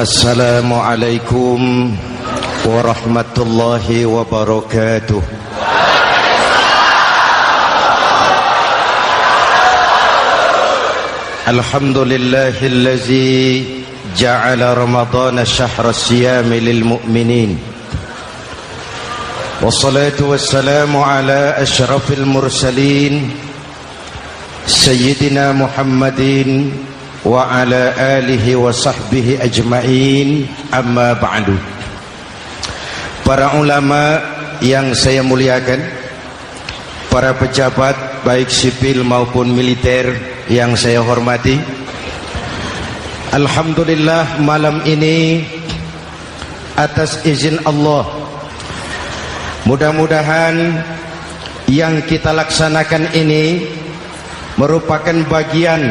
Assalamualaikum warahmatullahi wabarakatuh. Alhamdulillahillazi ja'ala Ramadhana syahra siyami lil mu'minin. Wassalatu wassalamu ala asyrafil mursalin Sayyidina Muhammadin wa ala alihi wa sahbihi ajma'in, amma ba'du. Para ulama yang saya muliakan, para pejabat baik sipil maupun militer yang saya hormati, alhamdulillah malam ini atas izin Allah, mudah-mudahan yang kita laksanakan ini merupakan bagian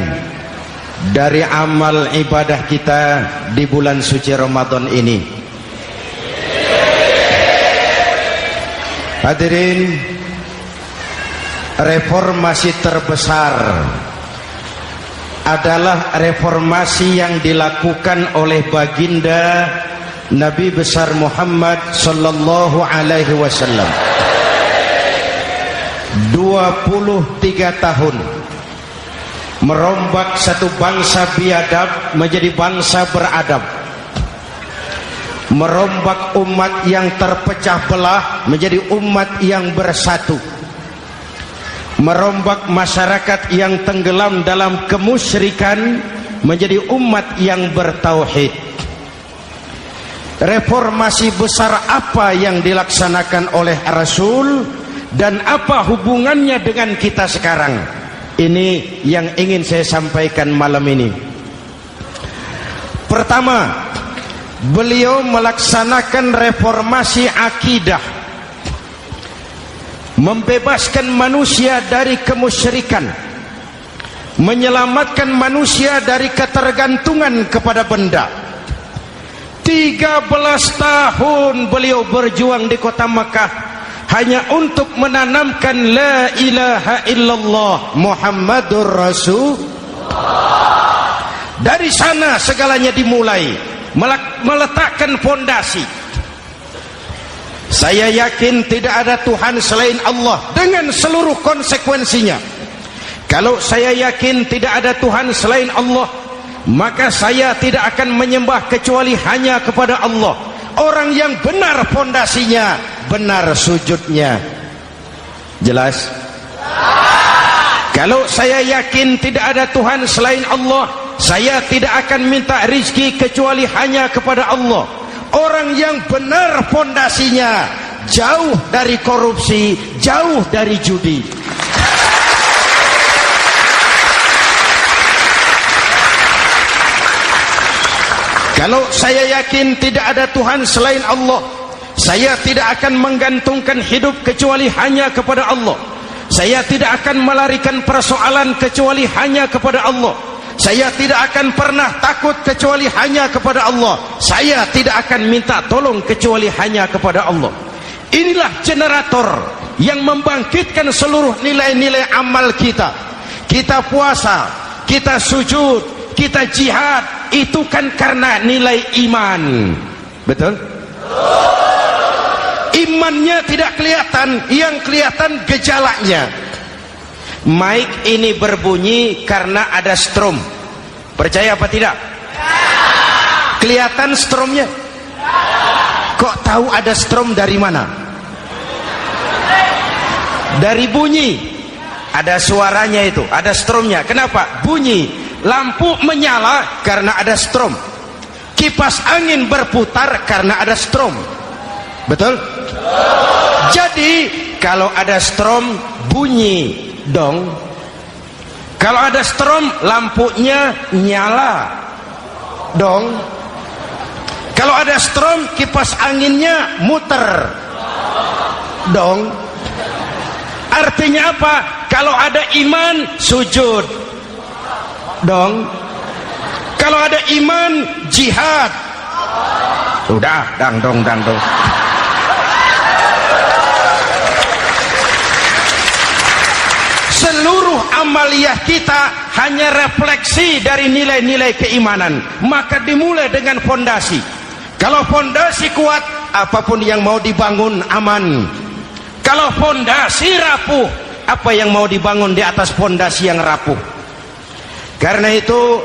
dari amal ibadah kita di bulan suci Ramadan ini. Hadirin, reformasi terbesar adalah reformasi yang dilakukan oleh baginda Nabi besar Muhammad sallallahu alaihi wasallam. 23 tahun merombak satu bangsa biadab menjadi bangsa beradab, merombak umat yang terpecah belah menjadi umat yang bersatu, merombak masyarakat yang tenggelam dalam kemusyrikan menjadi umat yang bertauhid. Reformasi besar apa yang dilaksanakan oleh Rasul dan apa hubungannya dengan kita sekarang? Ini yang ingin saya sampaikan malam ini. Pertama, beliau melaksanakan reformasi akidah, membebaskan manusia dari kemusyrikan, menyelamatkan manusia dari ketergantungan kepada benda. 13 tahun beliau berjuang di kota Makkah hanya untuk menanamkan la ilaha illallah Muhammadur Rasulullah. Dari sana segalanya dimulai, meletakkan fondasi. Saya yakin tidak ada Tuhan selain Allah dengan seluruh konsekuensinya. Kalau saya yakin tidak ada Tuhan selain Allah, maka saya tidak akan menyembah kecuali hanya kepada Allah. Orang yang benar fondasinya, benar sujudnya. Jelas? Kalau saya yakin tidak ada Tuhan selain Allah, saya tidak akan minta rizki kecuali hanya kepada Allah. Orang yang benar fondasinya, jauh dari korupsi, jauh dari judi. Kalau saya yakin tidak ada Tuhan selain Allah, saya tidak akan menggantungkan hidup kecuali hanya kepada Allah. Saya tidak akan melarikan persoalan kecuali hanya kepada Allah. Saya tidak akan pernah takut kecuali hanya kepada Allah. Saya tidak akan minta tolong kecuali hanya kepada Allah. Inilah generator yang membangkitkan seluruh nilai-nilai amal kita. Kita puasa, kita sujud, kita jihad, itu kan karena nilai iman. Betul? Imannya tidak kelihatan, yang kelihatan gejalanya. Mic ini berbunyi karena ada strom. Percaya apa tidak? Kelihatan stromnya? Kok tahu ada strom dari mana? Dari bunyi. Ada suaranya itu, ada stromnya. Kenapa? Bunyi. Lampu menyala karena ada strom. Kipas angin berputar karena ada strom. Betul? Jadi kalau ada strom bunyi dong. Kalau ada strom lampunya nyala dong. Kalau ada strom kipas anginnya muter dong. Artinya apa? Kalau ada iman sujud dong. Kalau ada iman jihad. Udah dangdong. Seluruh amaliyah kita hanya refleksi dari nilai-nilai keimanan, maka dimulai dengan fondasi. Kalau fondasi kuat, apapun yang mau dibangun aman. Kalau fondasi rapuh, apa yang mau dibangun di atas fondasi yang rapuh? Karena itu,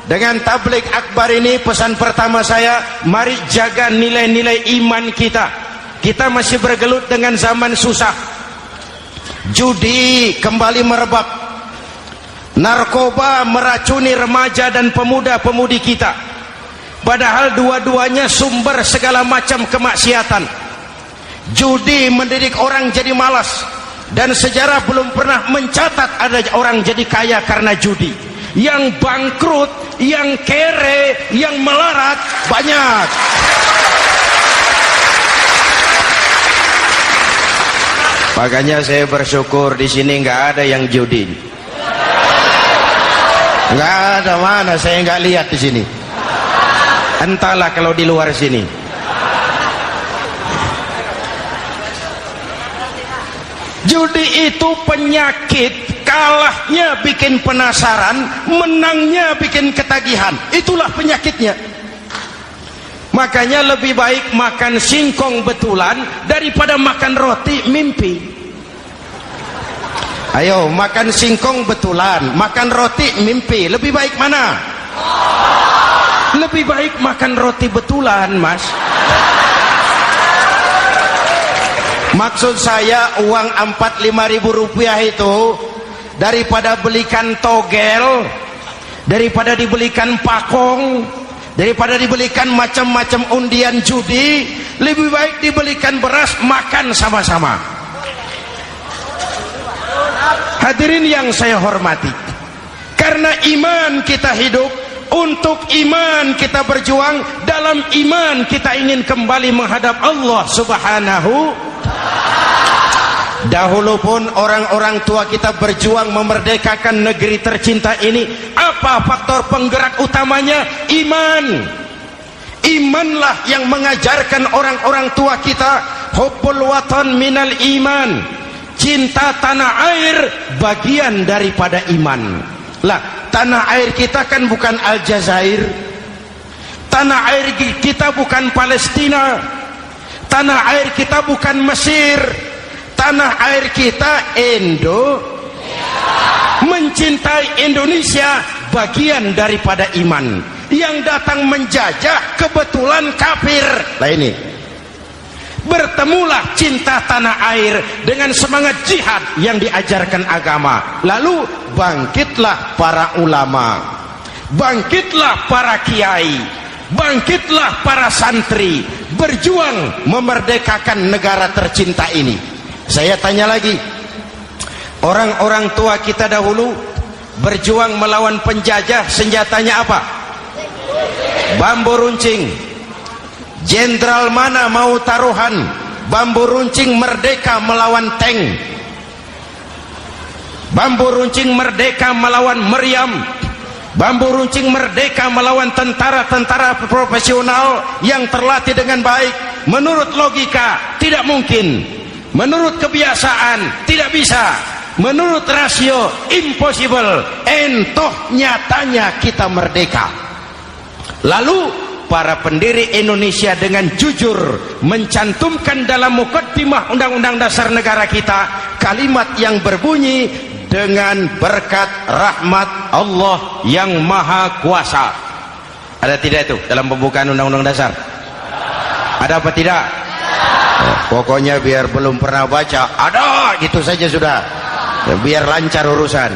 dengan tabligh akbar ini, pesan pertama saya, mari jaga nilai-nilai iman kita. Kita masih bergelut dengan zaman susah. Judi kembali merebak, narkoba meracuni remaja dan pemuda-pemudi kita, padahal dua-duanya sumber segala macam kemaksiatan. Judi mendidik orang jadi malas, dan sejarah belum pernah mencatat ada orang jadi kaya karena judi. Yang bangkrut, yang kere, yang melarat banyak. Makanya saya bersyukur di sini nggak ada yang judi. Nggak ada, mana saya nggak lihat di sini. Entahlah kalau di luar sini. Judi itu penyakit, kalahnya bikin penasaran, menangnya bikin ketagihan. Itulah penyakitnya. Makanya lebih baik makan singkong betulan daripada makan roti mimpi. Ayo, makan singkong betulan, makan roti mimpi, lebih baik mana? Lebih baik makan roti betulan, Mas. Maksud saya, uang 4-5 ribu rupiah itu daripada belikan togel, daripada dibelikan pakong, daripada dibelikan macam-macam undian judi, lebih baik dibelikan beras, makan sama-sama. Hadirin yang saya hormati, karena iman kita hidup, untuk iman kita berjuang, dalam iman kita ingin kembali menghadap Allah Subhanahu. Dahulu pun orang-orang tua kita berjuang memerdekakan negeri tercinta ini. Apa faktor penggerak utamanya? Iman. Imanlah yang mengajarkan orang-orang tua kita, hubbul watan minal iman. Cinta tanah air bagian daripada iman. Lah, tanah air kita kan bukan Aljazair. Tanah air kita bukan Palestina. Tanah air kita bukan Mesir. Tanah air kita mencintai Indonesia bagian daripada iman. Yang datang menjajah kebetulan kafir. Lah ini, bertemulah cinta tanah air dengan semangat jihad yang diajarkan agama. Lalu bangkitlah para ulama, bangkitlah para kiai, bangkitlah para santri, berjuang memerdekakan negara tercinta ini. Saya tanya lagi, orang-orang tua kita dahulu berjuang melawan penjajah, senjatanya apa? Bambu runcing. Jenderal mana mau taruhan? Bambu runcing merdeka melawan tank. Bambu runcing merdeka melawan meriam. Bambu runcing merdeka melawan tentara-tentara profesional yang terlatih dengan baik. Menurut logika tidak mungkin. Menurut kebiasaan tidak bisa. Menurut rasio impossible. Entoh nyatanya kita merdeka. Lalu para pendiri Indonesia dengan jujur mencantumkan dalam mukaddimah Undang-Undang Dasar Negara kita kalimat yang berbunyi, dengan berkat rahmat Allah yang Maha Kuasa. Ada tidak itu dalam pembukaan Undang-Undang Dasar? Ada apa tidak? Pokoknya biar belum pernah baca, ada gitu saja sudah, biar lancar urusan.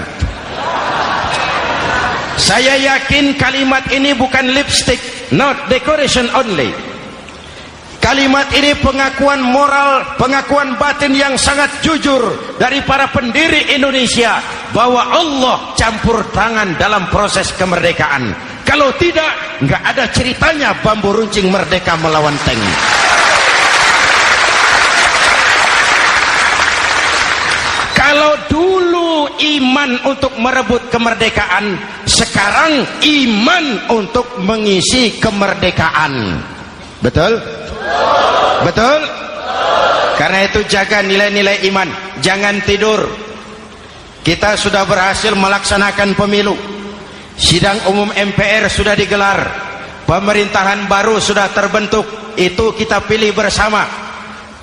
Saya yakin kalimat ini bukan lipstick, not decoration only. Kalimat ini pengakuan moral, pengakuan batin yang sangat jujur dari para pendiri Indonesia bahwa Allah campur tangan dalam proses kemerdekaan. Kalau tidak, nggak ada ceritanya bambu runcing merdeka melawan tank. Kalau dulu iman untuk merebut kemerdekaan, sekarang iman untuk mengisi kemerdekaan. Betul? Betul? Karena itu jaga nilai-nilai iman, jangan tidur. kita sudah berhasil melaksanakan pemilu, sidang umum MPR sudah digelar, pemerintahan baru sudah terbentuk. Itu kita pilih bersama,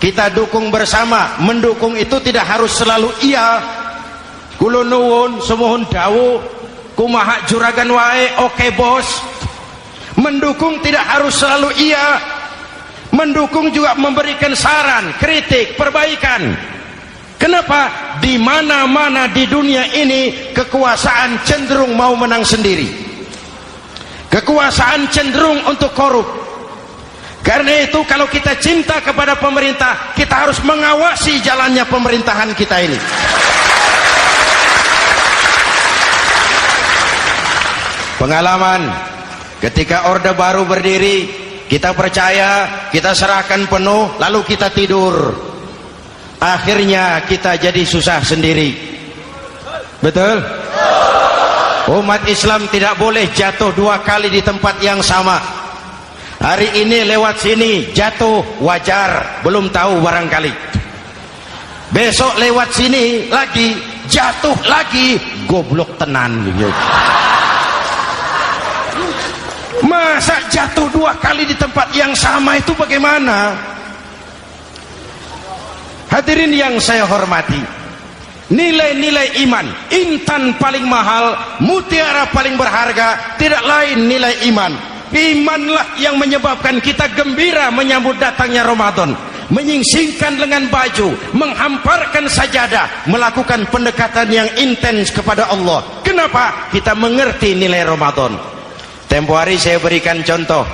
kita dukung bersama. Mendukung itu tidak harus selalu iya, kula nuwun semohon dawuh kumaha juragan wae oke bos. Mendukung tidak harus selalu iya, mendukung juga memberikan saran, kritik, perbaikan. Kenapa? Di mana-mana di dunia ini kekuasaan cenderung mau menang sendiri, kekuasaan cenderung untuk korup. Karena itu kalau kita cinta kepada pemerintah, kita harus mengawasi jalannya pemerintahan kita ini. Pengalaman ketika Orde Baru berdiri, kita percaya, kita serahkan penuh, lalu kita tidur. Akhirnya kita jadi susah sendiri. Betul? Umat Islam tidak boleh jatuh dua kali di tempat yang sama. Hari ini lewat sini jatuh wajar, belum tahu barangkali. Besok lewat sini lagi jatuh lagi, goblok tenan. Masa jatuh dua kali di tempat yang sama itu bagaimana? Hadirin yang saya hormati, nilai-nilai iman, intan paling mahal, mutiara paling berharga, tidak lain nilai iman. Imanlah yang menyebabkan kita gembira menyambut datangnya Ramadan, menyingsingkan lengan baju, menghamparkan sajadah, melakukan pendekatan yang intens kepada Allah. Kenapa? Kita mengerti nilai Ramadan. Tempo hari saya berikan contoh.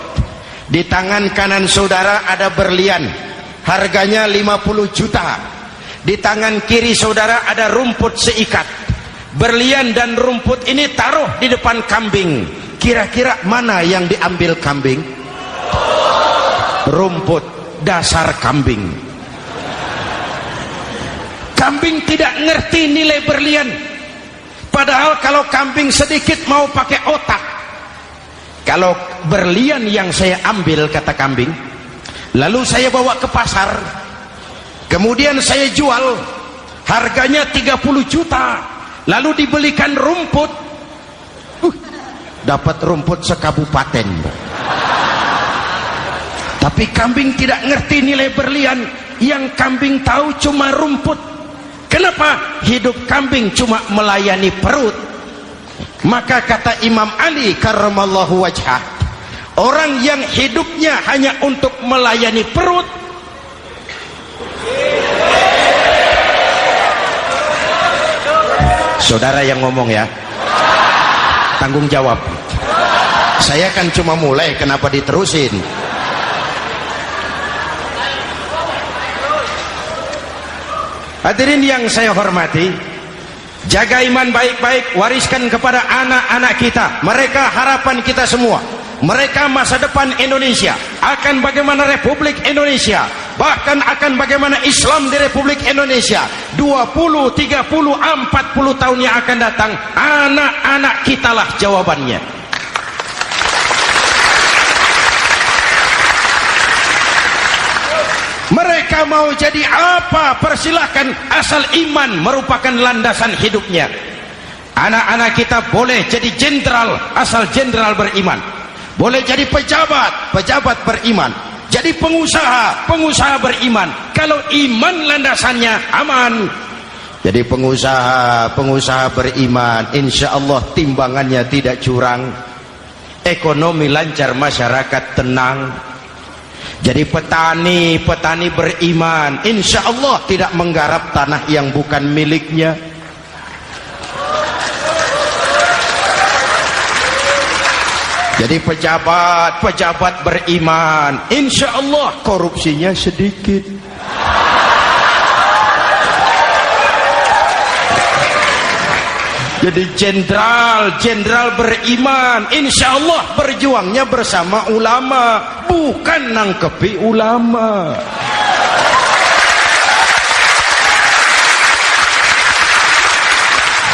Di tangan kanan saudara ada berlian, harganya 50 juta. Di tangan kiri saudara ada rumput seikat. Berlian dan rumput ini taruh di depan kambing. Kira-kira mana yang diambil kambing? Rumput, dasar kambing. Kambing tidak ngerti nilai berlian. Padahal kalau kambing sedikit mau pakai otak. Kalau berlian yang saya ambil, kata kambing, lalu saya bawa ke pasar, kemudian saya jual, harganya 30 juta, lalu dibelikan rumput, dapat rumput sekabupaten. Tapi kambing tidak ngerti nilai berlian. Yang kambing tahu cuma rumput. Kenapa? Hidup kambing cuma melayani perut. Maka kata Imam Ali karramallahu wajhah, orang yang hidupnya hanya untuk melayani perut, saudara yang ngomong ya, tanggung jawab. Saya kan cuma mulai, kenapa diterusin? Hadirin yang saya hormati, jaga iman baik-baik, wariskan kepada anak-anak kita. Mereka harapan kita semua. Mereka masa depan Indonesia. Akan bagaimana Republik Indonesia, bahkan akan bagaimana Islam di Republik Indonesia 20, 30, 40 tahun yang akan datang. Anak-anak kitalah jawabannya. Mereka mau jadi apa, persilahkan, asal iman merupakan landasan hidupnya. Anak-anak kita boleh jadi jenderal, asal jenderal beriman. Boleh jadi pejabat, pejabat beriman. Jadi pengusaha, pengusaha beriman. Kalau iman landasannya aman. Jadi pengusaha, pengusaha beriman, insya Allah timbangannya tidak curang, ekonomi lancar, masyarakat tenang. Jadi petani, petani beriman, insya Allah tidak menggarap tanah yang bukan miliknya. Jadi pejabat, pejabat beriman, insya Allah korupsinya sedikit. Jadi jenderal, jenderal beriman, insya Allah berjuangnya bersama ulama, bukan nangkepi ulama.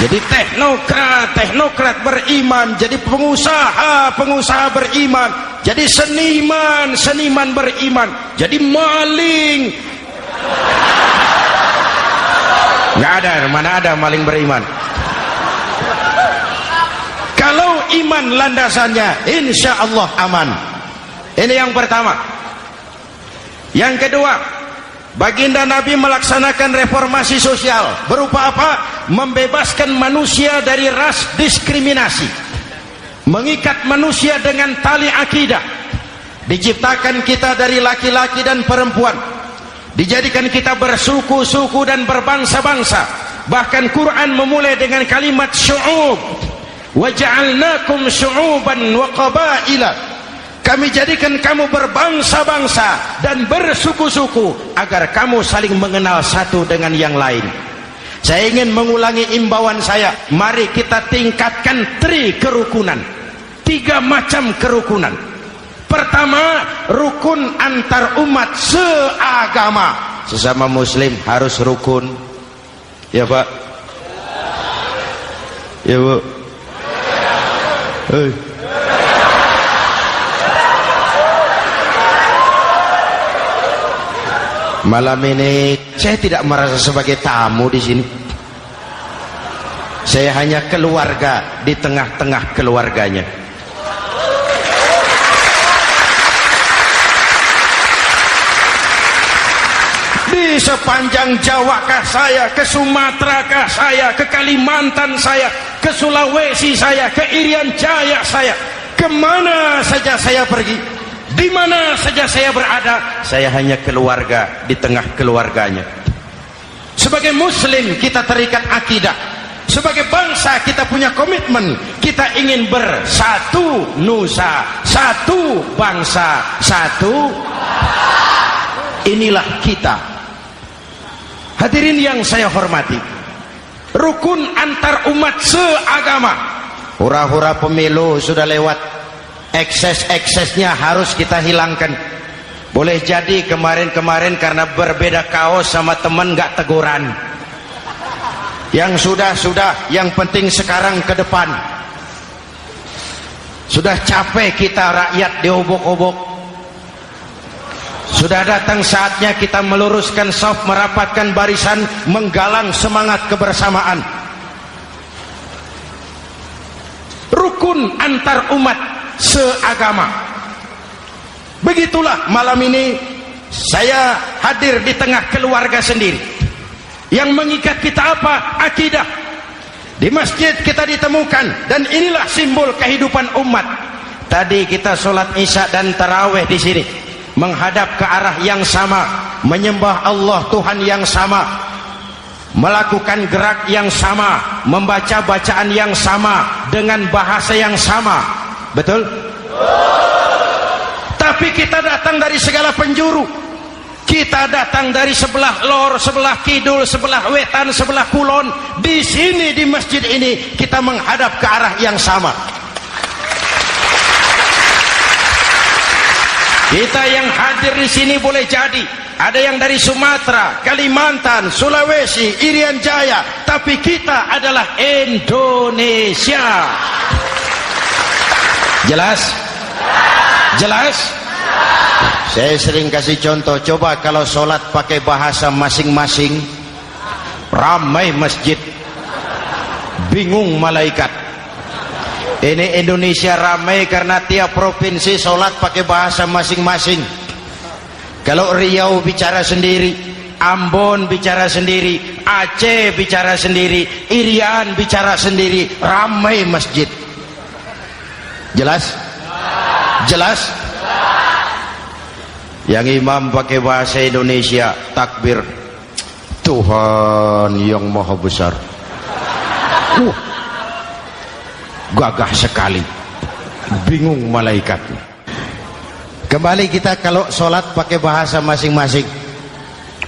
Jadi teknokrat, teknokrat beriman. Jadi pengusaha, pengusaha beriman. Jadi seniman, seniman beriman. Jadi maling. Nggak ada, mana ada maling beriman. aman landasannya, insya Allah aman. Ini yang pertama. Yang kedua, baginda Nabi melaksanakan reformasi sosial. Berupa apa? Membebaskan manusia dari ras diskriminasi, mengikat manusia dengan tali akidah. Diciptakan kita dari laki-laki dan perempuan, dijadikan kita bersuku-suku dan berbangsa-bangsa. Bahkan Quran memulai dengan kalimat syu'ub, wa ja'alnakum syu'uban wa qabaila. Kami jadikan kamu berbangsa-bangsa dan bersuku-suku agar kamu saling mengenal satu dengan yang lain. Saya ingin mengulangi imbauan saya, mari kita tingkatkan kerukunan. 3 macam kerukunan. Pertama, rukun antar umat seagama. Sesama muslim harus rukun. Ya Pak? Ya Bu? Malam ini saya tidak merasa sebagai tamu di sini. Saya hanya keluarga di tengah-tengah keluarganya. Di sepanjang Jawakah saya, ke Sumatrakah saya, ke Kalimantan saya, ke Sulawesi saya, ke Irian Jaya saya, kemana saja saya pergi, di mana saja saya berada, saya hanya keluarga di tengah keluarganya. Sebagai muslim kita terikat akidah. Sebagai bangsa kita punya komitmen. Kita ingin bersatu nusa, satu bangsa, satu. Inilah kita. Hadirin yang saya hormati, rukun antar umat seagama. Hura-hura pemilu sudah lewat, ekses-eksesnya harus kita hilangkan. Boleh jadi kemarin-kemarin karena berbeda kaos sama teman gak teguran. Yang sudah-sudah, yang penting sekarang ke depan. Sudah capek kita rakyat diobok-obok. Sudah datang saatnya kita meluruskan saf, merapatkan barisan, menggalang semangat kebersamaan. Rukun antar umat seagama. Begitulah malam ini saya hadir di tengah keluarga sendiri. Yang mengikat kita apa? Akidah. Di masjid kita ditemukan, dan inilah simbol kehidupan umat. Tadi kita sholat isya dan tarawih di sini, menghadap ke arah yang sama, menyembah Allah Tuhan yang sama, melakukan gerak yang sama, membaca bacaan yang sama, dengan bahasa yang sama. Betul? Tapi kita datang dari segala penjuru. Kita datang dari sebelah lor, sebelah kidul, sebelah wetan, sebelah kulon. Di sini di masjid ini kita menghadap ke arah yang sama. Kita yang hadir di sini boleh jadi ada yang dari Sumatera, Kalimantan, Sulawesi, Irian Jaya, tapi kita adalah Indonesia. Jelas? Jelas? Saya sering kasih contoh, coba kalau sholat pakai bahasa masing-masing, ramai masjid, bingung malaikat. Ini Indonesia ramai karena tiap provinsi sholat pakai bahasa masing-masing. Kalau Riau bicara sendiri, Ambon bicara sendiri, Aceh bicara sendiri, Irian bicara sendiri, ramai masjid. Jelas? Jelas? Yang imam pakai bahasa Indonesia, takbir, Tuhan yang maha besar. Gagah sekali, bingung malaikat. Kembali kita kalau sholat pakai bahasa masing-masing.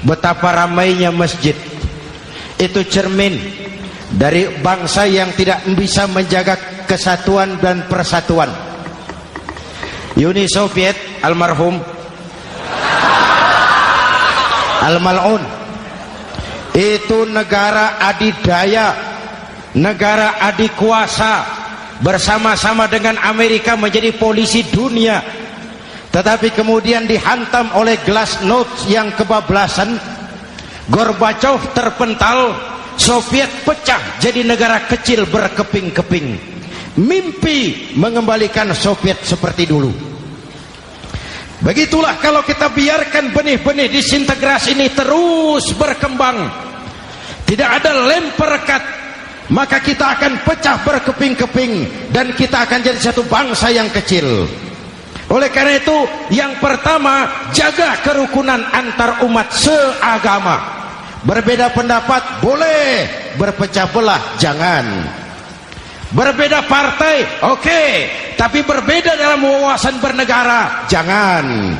Betapa ramainya masjid. Itu cermin dari bangsa yang tidak bisa menjaga kesatuan dan persatuan. Uni Soviet almarhum Al-Mal'un itu negara adidaya, negara adikuasa, bersama-sama dengan Amerika menjadi polisi dunia. Tetapi kemudian dihantam oleh glasnost yang kebablasan. Gorbachev terpental, Soviet pecah jadi negara kecil berkeping-keping. mimpi mengembalikan Soviet seperti dulu. Begitulah kalau kita biarkan benih-benih disintegrasi ini terus berkembang, tidak ada lem perekat, maka kita akan pecah berkeping-keping dan kita akan jadi satu bangsa yang kecil. Oleh karena itu, yang pertama, jaga kerukunan antar umat seagama. Berbeda pendapat boleh, berpecah belah jangan. Berbeda partai oke, tapi berbeda dalam wawasan bernegara jangan.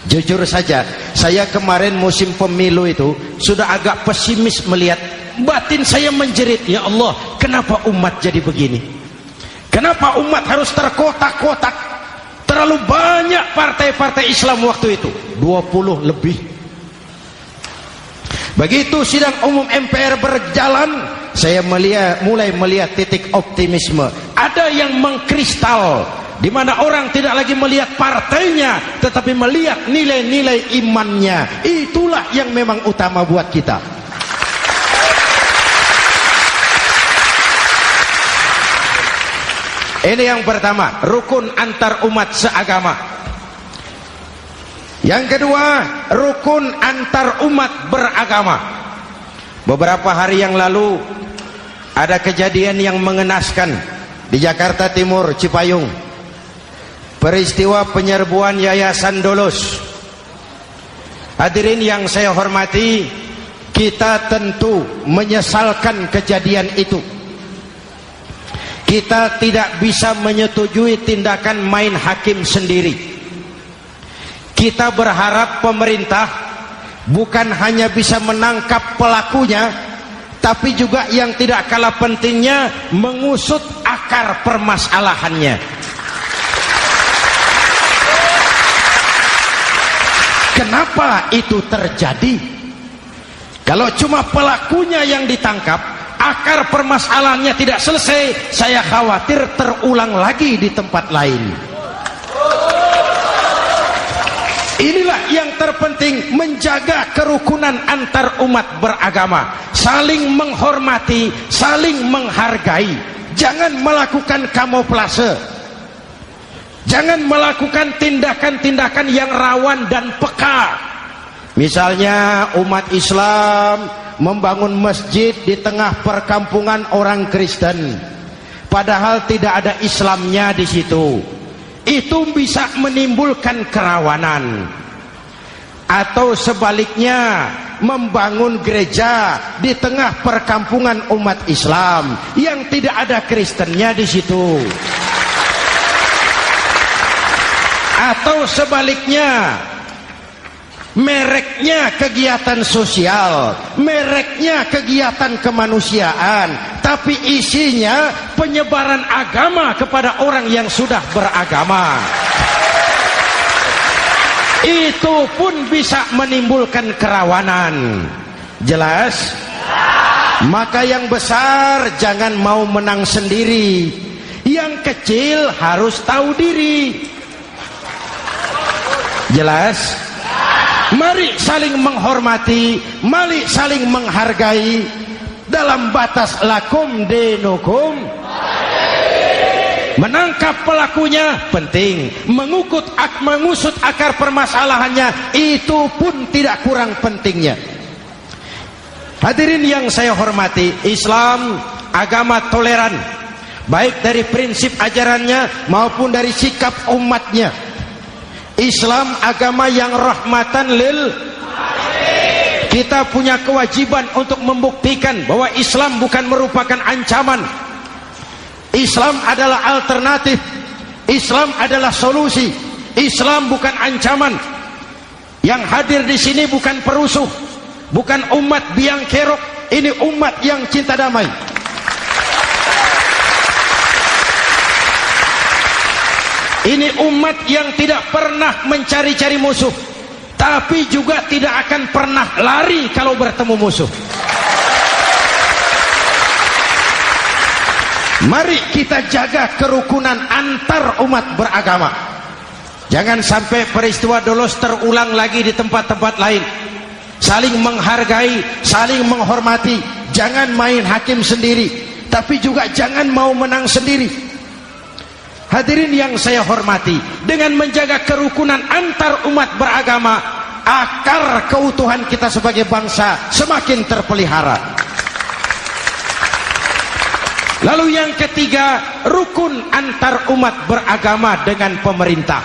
Jujur saja, saya kemarin musim pemilu itu sudah agak pesimis melihat, batin saya menjerit, ya Allah, kenapa umat jadi begini? Kenapa umat harus terkotak-kotak? Terlalu banyak partai-partai Islam waktu itu, 20 lebih. Begitu sidang umum MPR berjalan, saya mulai melihat titik optimisme. Ada yang mengkristal, di mana orang tidak lagi melihat partainya, tetapi melihat nilai-nilai imannya. Itulah yang memang utama buat kita. Ini yang pertama, rukun antar umat seagama. Yang kedua, rukun antar umat beragama. Beberapa hari yang lalu ada kejadian yang mengenaskan di Jakarta Timur, Cipayung. Peristiwa penyerbuan Yayasan Dolos. Hadirin yang saya hormati, kita tentu menyesalkan kejadian itu. Kita tidak bisa menyetujui tindakan main hakim sendiri. Kita berharap pemerintah bukan hanya bisa menangkap pelakunya, tapi juga yang tidak kalah pentingnya mengusut akar permasalahannya. Kenapa itu terjadi? Kalau cuma pelakunya yang ditangkap, akar permasalahannya tidak selesai, saya khawatir terulang lagi di tempat lain. Inilah yang terpenting, menjaga kerukunan antar umat beragama, saling menghormati, saling menghargai. Jangan melakukan kamuflase, jangan melakukan tindakan-tindakan yang rawan dan peka. Misalnya umat Islam membangun masjid di tengah perkampungan orang Kristen, padahal tidak ada Islamnya di situ. Itu bisa menimbulkan kerawanan. Atau sebaliknya, membangun gereja di tengah perkampungan umat Islam yang tidak ada Kristennya di situ. Atau sebaliknya, mereknya kegiatan sosial, mereknya kegiatan kemanusiaan, tapi isinya penyebaran agama kepada orang yang sudah beragama. Itu pun bisa menimbulkan kerawanan. Jelas? Maka yang besar jangan mau menang sendiri, yang kecil harus tahu diri. Jelas? Mari saling menghormati, mari saling menghargai dalam batas lakum dinukum. Menangkap pelakunya penting, mengusut akar permasalahannya itu pun tidak kurang pentingnya. Hadirin yang saya hormati, Islam agama toleran, baik dari prinsip ajarannya maupun dari sikap umatnya. Islam agama yang rahmatan lil. Kita punya kewajiban untuk membuktikan bahwa Islam bukan merupakan ancaman. Islam adalah alternatif. Islam adalah solusi. Islam bukan ancaman. Yang hadir di sini bukan perusuh, bukan umat biang kerok. Ini umat yang cinta damai. Ini umat yang tidak pernah mencari-cari musuh, tapi juga tidak akan pernah lari kalau bertemu musuh. Mari kita jaga kerukunan antar umat beragama. Jangan sampai peristiwa Dolos terulang lagi di tempat-tempat lain. Saling menghargai, saling menghormati. Jangan main hakim sendiri. tapi juga jangan mau menang sendiri. Hadirin yang saya hormati, dengan menjaga kerukunan antar umat beragama, akar keutuhan kita sebagai bangsa semakin terpelihara. Lalu yang ketiga, rukun antar umat beragama dengan pemerintah.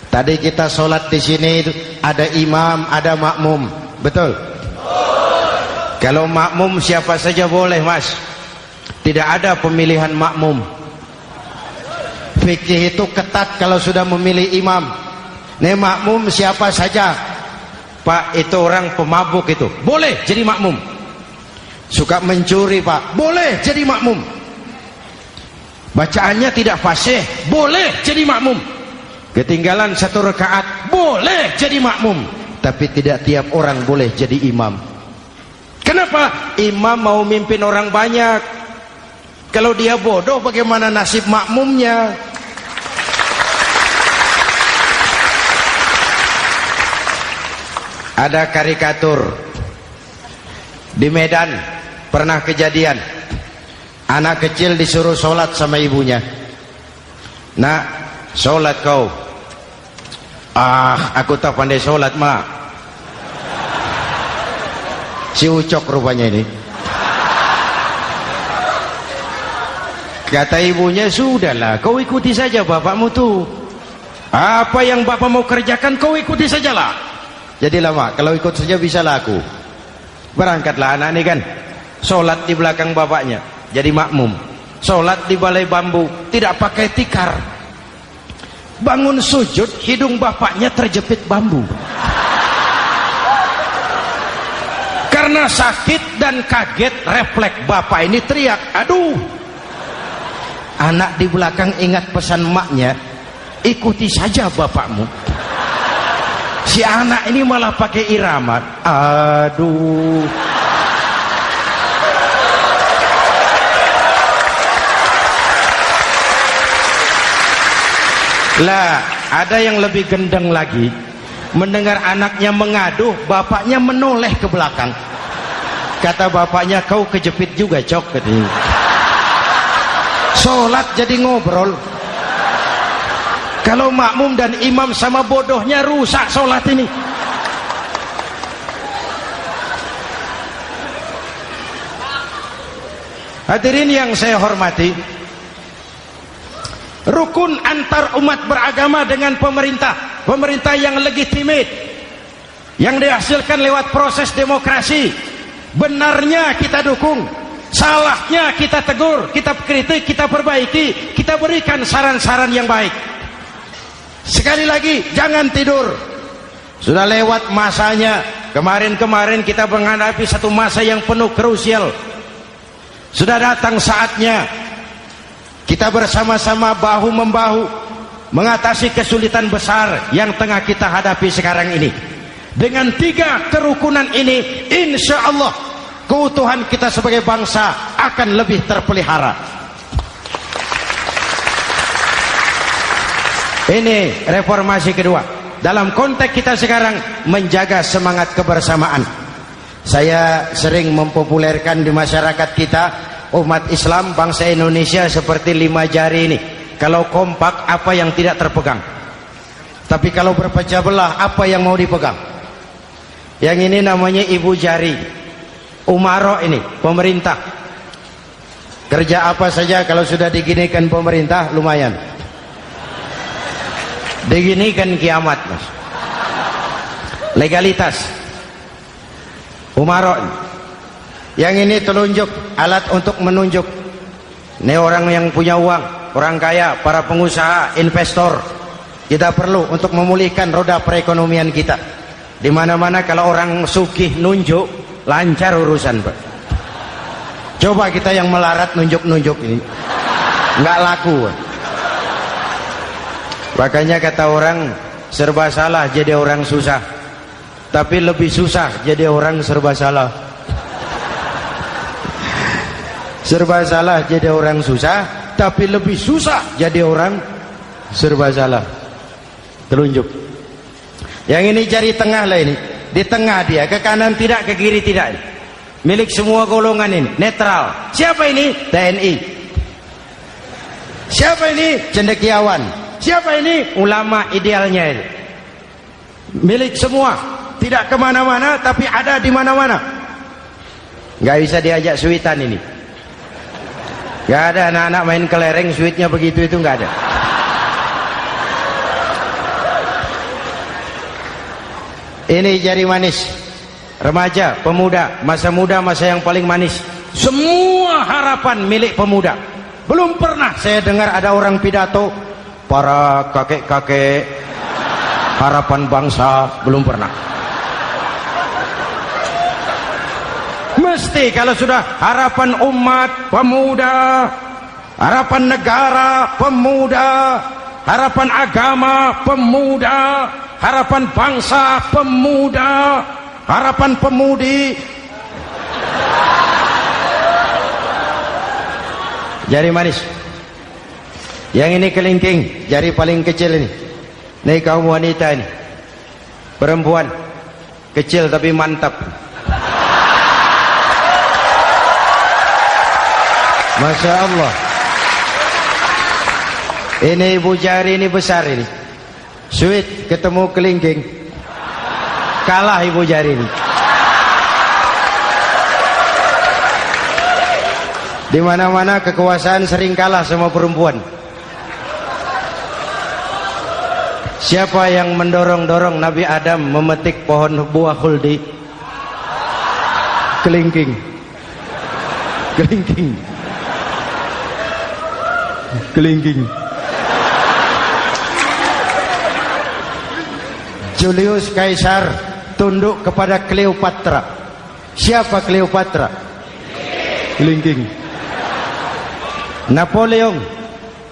Tadi kita sholat di sini ada imam, ada makmum, betul? Kalau makmum siapa saja boleh, Mas. Tidak ada pemilihan makmum. Fikih itu ketat kalau sudah memilih imam. Nih makmum siapa saja. Pak, itu orang pemabuk itu, boleh jadi makmum. Suka mencuri, Pak, boleh jadi makmum. Bacaannya tidak fasih, boleh jadi makmum. Ketinggalan 1 rakaat, boleh jadi makmum. Tapi tidak tiap orang boleh jadi imam. Kenapa? Imam mau mimpin orang banyak. Kalau dia bodoh, bagaimana nasib makmumnya? Ada karikatur di Medan, pernah kejadian anak kecil disuruh sholat sama ibunya. Nak, sholat kau. Ah, aku tak pandai sholat, mak. Si ucok rupanya ini. Kata ibunya, sudahlah, kau ikuti saja bapakmu tuh. Apa yang bapak mau kerjakan, kau ikuti sajalah. Jadi lama, kalau ikut saja bisa laku. Berangkatlah anak ini kan, sholat di belakang bapaknya, jadi makmum. Sholat di balai bambu, tidak pakai tikar. Bangun sujud, hidung bapaknya terjepit bambu. Karena sakit dan kaget, refleks bapak ini teriak, aduh. Anak di belakang ingat pesan maknya, ikuti saja bapakmu. Si anak ini malah pakai irama, aduh. Lah, ada yang lebih gendeng lagi. Mendengar anaknya mengadu, bapaknya menoleh ke belakang. Kata bapaknya, kau kejepit juga, cok, katanya. Sholat jadi ngobrol. Kalau makmum dan imam sama bodohnya, rusak sholat ini. Hadirin yang saya hormati, rukun antar umat beragama dengan pemerintah, pemerintah yang legitimate, yang dihasilkan lewat proses demokrasi. Benarnya kita dukung, salahnya kita tegur, kita kritik, kita perbaiki, kita berikan saran-saran yang baik. Sekali lagi, jangan tidur. Sudah lewat masanya. Kemarin-kemarin kita menghadapi satu masa yang penuh krusial. Sudah datang saatnya kita bersama-sama bahu-membahu mengatasi kesulitan besar yang tengah kita hadapi sekarang ini. Dengan 3 kerukunan ini, insya Allah keutuhan kita sebagai bangsa akan lebih terpelihara. Ini reformasi kedua. Dalam konteks kita sekarang, menjaga semangat kebersamaan. Saya sering mempopulerkan di masyarakat kita, umat Islam bangsa Indonesia seperti 5 jari ini. Kalau kompak, apa yang tidak terpegang. Tapi kalau berpecah belah, apa yang mau dipegang? Yang ini namanya ibu jari. Umaro ini, pemerintah. Kerja apa saja kalau sudah diginikan pemerintah, lumayan. Diginikan kiamat, Mas. Legalitas. Umaro. Yang ini telunjuk, alat untuk menunjuk. Ini orang yang punya uang, orang kaya, para pengusaha, investor. Kita perlu untuk memulihkan roda perekonomian kita. Di mana-mana kalau orang sugih nunjuk, lancar urusan, Pak. Coba kita yang melarat nunjuk-nunjuk ini, nggak laku. Makanya kata orang, serba salah jadi orang susah, tapi lebih susah jadi orang serba salah. Serba salah jadi orang susah, tapi lebih susah jadi orang serba salah. Telunjuk. Yang ini jari tengah lah ini, di tengah dia, ke kanan tidak, ke kiri tidak. milik semua golongan ini, netral. Siapa ini? TNI. Siapa ini? Cendekiawan. Siapa ini? Ulama idealnya ini. Milik semua, tidak kemana-mana tapi ada di mana-mana. Nggak bisa diajak suitan ini. Nggak ada anak-anak main kelereng suitnya begitu, itu nggak ada. Ini jari manis, remaja, pemuda, masa muda, masa yang paling manis. Semua harapan milik pemuda. Belum pernah saya dengar ada orang pidato, para kakek-kakek harapan bangsa, belum pernah. Mesti kalau sudah harapan umat, pemuda, harapan negara, pemuda, harapan agama, pemuda, harapan bangsa, pemuda, harapan pemudi. Jari manis. Yang ini kelingking, jari paling kecil ini. Ini kaum wanita ini. Perempuan. Kecil tapi mantap. Masya Allah. Ini ibu jari ini besar ini. Sweet ketemu kelingking, kalah ibu jari ini. Di mana-mana kekuasaan sering kalah sama perempuan. Siapa yang mendorong-dorong Nabi Adam memetik pohon buah khuldi? Kelingking. Kelingking. Kelingking. Julius Caesar tunduk kepada Cleopatra. Siapa Cleopatra? Kelingking. Napoleon,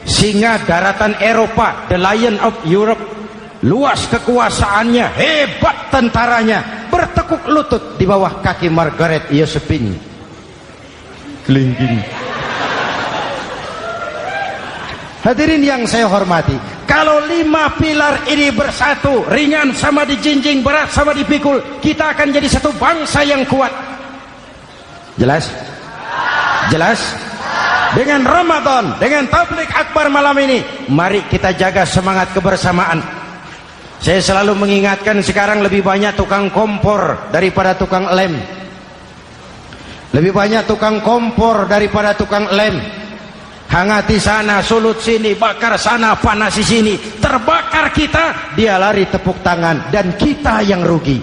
singa daratan Eropa, the lion of Europe, luas kekuasaannya, hebat tentaranya, bertekuk lutut di bawah kaki Margaret Josephine. Kelingking. Hadirin yang saya hormati, kalau 5 pilar ini bersatu, ringan sama dijinjing, berat sama dipikul, kita akan jadi satu bangsa yang kuat. Jelas? Jelas? Dengan Ramadan, dengan tabligh akbar malam ini, mari kita jaga semangat kebersamaan. Saya selalu mengingatkan, sekarang lebih banyak tukang kompor daripada tukang lem. Lebih banyak tukang kompor daripada tukang lem. Hangati sana, sulut sini, bakar sana, panasi sini, terbakar kita, dia lari tepuk tangan, dan kita yang rugi.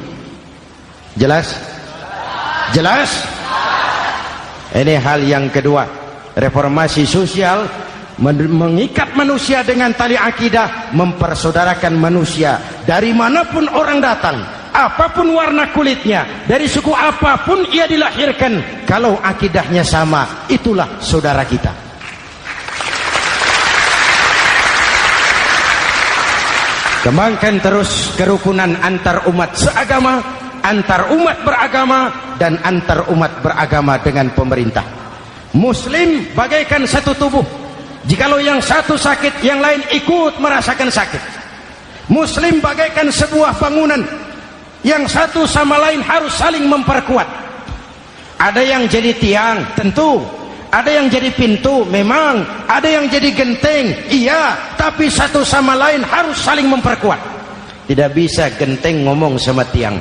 Jelas? Jelas? Ini hal yang kedua. Reformasi sosial mengikat manusia dengan tali akidah, mempersaudarakan manusia dari manapun orang datang, apapun warna kulitnya, dari suku apapun ia dilahirkan, kalau akidahnya sama, itulah saudara kita. Kembangkan terus kerukunan antar umat seagama, antar umat beragama, dan antar umat beragama dengan pemerintah. Muslim bagaikan satu tubuh. Jikalau yang satu sakit, yang lain ikut merasakan sakit. Muslim bagaikan sebuah bangunan, yang satu sama lain harus saling memperkuat. Ada yang jadi tiang, tentu. Ada yang jadi pintu, memang. Ada yang jadi genteng, iya. Tapi satu sama lain harus saling memperkuat. Tidak bisa genteng ngomong sama tiang.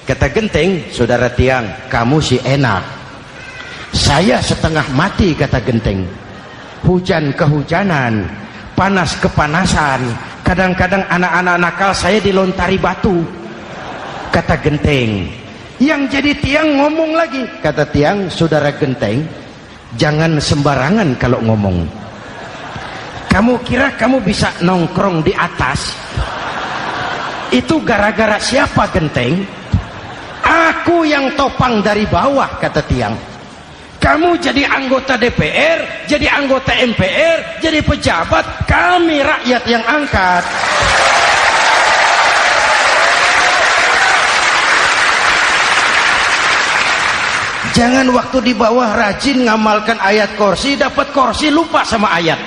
Kata genteng, saudara tiang, kamu sih enak. Saya setengah mati, kata genteng. Hujan kehujanan, panas kepanasan, kadang-kadang anak-anak nakal saya dilontari batu, kata genteng. Yang jadi tiang ngomong lagi, kata tiang, saudara genteng, jangan sembarangan kalau ngomong. Kamu kira kamu bisa nongkrong di atas? Itu gara-gara siapa, genteng? Aku yang topang dari bawah, kata tiang. Kamu jadi anggota DPR, jadi anggota MPR, jadi pejabat, kami rakyat yang angkat. Jangan waktu di bawah rajin ngamalkan ayat kursi, dapat kursi lupa sama ayat.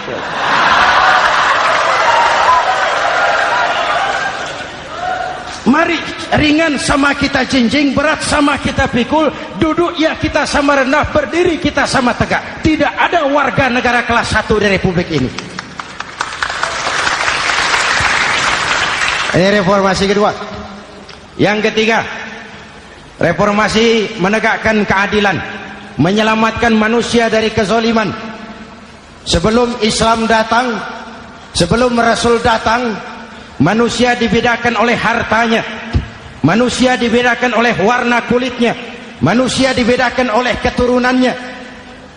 Mari ringan sama kita jinjing, berat sama kita pikul, duduk ya kita sama rendah, berdiri kita sama tegak. Tidak ada warga negara kelas 1 di Republik ini. Ini reformasi kedua. Yang ketiga, reformasi menegakkan keadilan, menyelamatkan manusia dari kezaliman. Sebelum Islam datang, sebelum Rasul datang, manusia dibedakan oleh hartanya, manusia dibedakan oleh warna kulitnya, manusia dibedakan oleh keturunannya.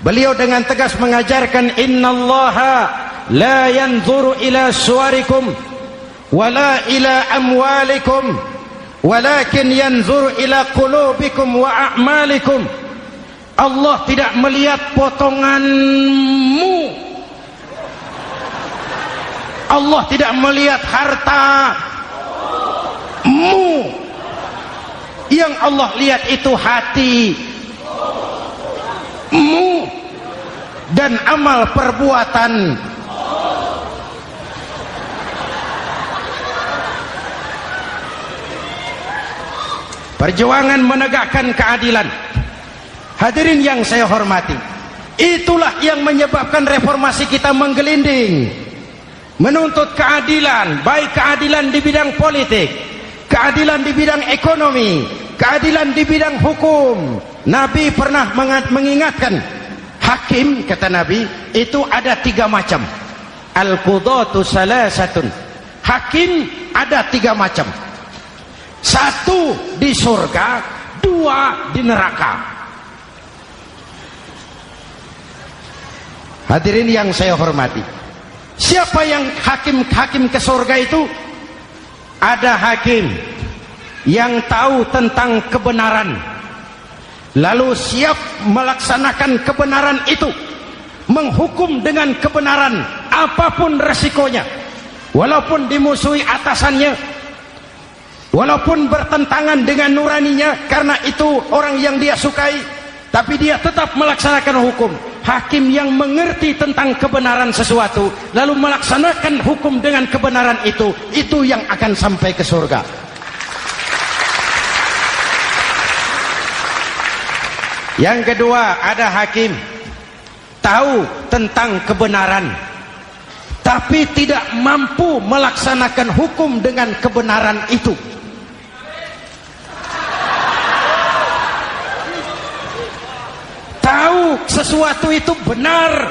Beliau dengan tegas mengajarkan, innallaha la yanzuru ila suwarikum wala ila amwalikum walakin yanzuru ila qulubikum wa a'malikum. Allah tidak melihat potonganmu, Allah tidak melihat hartamu. Yang Allah lihat itu hatimu dan amal perbuatan. Perjuangan menegakkan keadilan. Hadirin yang saya hormati, itulah yang menyebabkan reformasi kita menggelinding, menuntut keadilan, baik keadilan di bidang politik, keadilan di bidang ekonomi, keadilan di bidang hukum. Nabi pernah mengingatkan, hakim, kata Nabi, itu ada 3 macam. Al-qudatu salasatun. Hakim ada 3 macam. 1 di surga, 2 di neraka. Hadirin yang saya hormati, siapa yang hakim ke surga itu? Ada hakim yang tahu tentang kebenaran, lalu siap melaksanakan kebenaran itu, menghukum dengan kebenaran apapun resikonya, walaupun dimusuhi atasannya, walaupun bertentangan dengan nuraninya, karena itu orang yang dia sukai, tapi dia tetap melaksanakan hukum. Hakim yang mengerti tentang kebenaran sesuatu lalu melaksanakan hukum dengan kebenaran itu yang akan sampai ke surga. Yang kedua, ada hakim tahu tentang kebenaran tapi tidak mampu melaksanakan hukum dengan kebenaran itu. Tahu sesuatu itu benar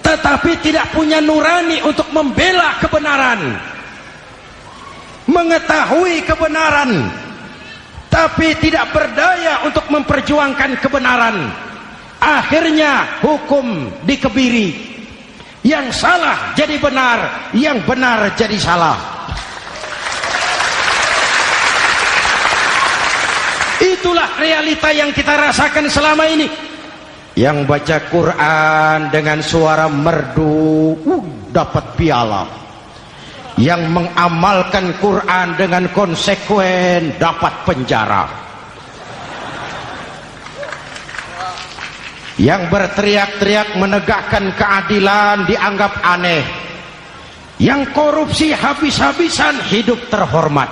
tetapi tidak punya nurani untuk membela kebenaran, mengetahui kebenaran tapi tidak berdaya untuk memperjuangkan kebenaran. Akhirnya hukum dikebiri, yang salah jadi benar, yang benar jadi salah. Itulah realita yang kita rasakan selama ini. Yang baca Quran dengan suara merdu dapat piala, yang mengamalkan Quran dengan konsekuen dapat penjara, yang berteriak-teriak menegakkan keadilan dianggap aneh, yang korupsi habis-habisan hidup terhormat.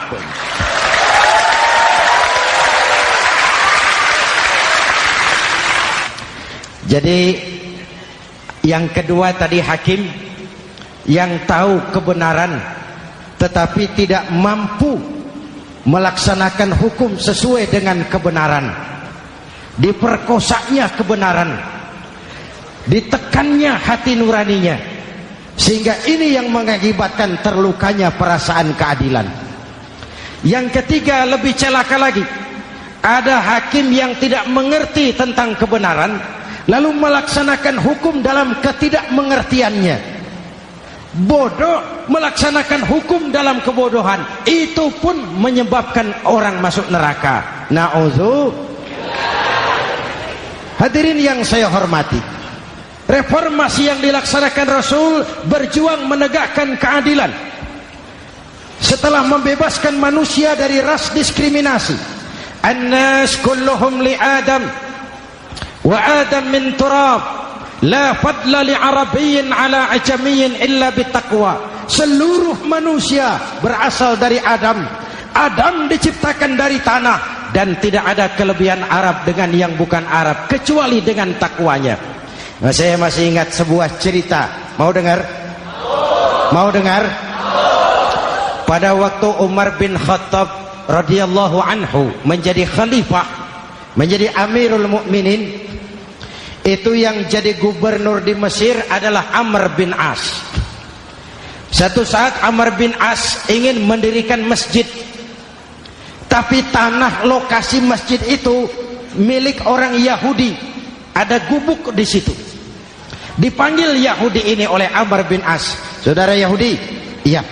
Jadi yang kedua tadi hakim yang tahu kebenaran tetapi tidak mampu melaksanakan hukum sesuai dengan kebenaran, diperkosanya kebenaran, ditekannya hati nuraninya, sehingga ini yang mengakibatkan terlukanya perasaan keadilan. Yang ketiga lebih celaka lagi, ada hakim yang tidak mengerti tentang kebenaran lalu melaksanakan hukum dalam ketidakmengertiannya, bodoh melaksanakan hukum dalam kebodohan. Itu pun menyebabkan orang masuk neraka. Na'udzubillah. Hadirin yang saya hormati, reformasi yang dilaksanakan Rasul berjuang menegakkan keadilan setelah membebaskan manusia dari ras diskriminasi. An-nas kulluhum li Adam wa Adam min turab, la fadla li arabiyyin ala ajamiyyin illa bitaqwa. Seluruh manusia berasal dari Adam. Adam diciptakan dari tanah, dan tidak ada kelebihan Arab dengan yang bukan Arab kecuali dengan takwanya. Nah, saya masih ingat sebuah cerita. Mau dengar? Mau dengar? Pada waktu Umar bin Khattab radhiyallahu anhu menjadi khalifah, menjadi Amirul Mukminin, itu yang jadi gubernur di Mesir adalah Amr bin As. Satu saat Amr bin As ingin mendirikan masjid, tapi tanah lokasi masjid itu milik orang Yahudi. Ada gubuk di situ. Dipanggil Yahudi ini oleh Amr bin As. Saudara Yahudi, iya.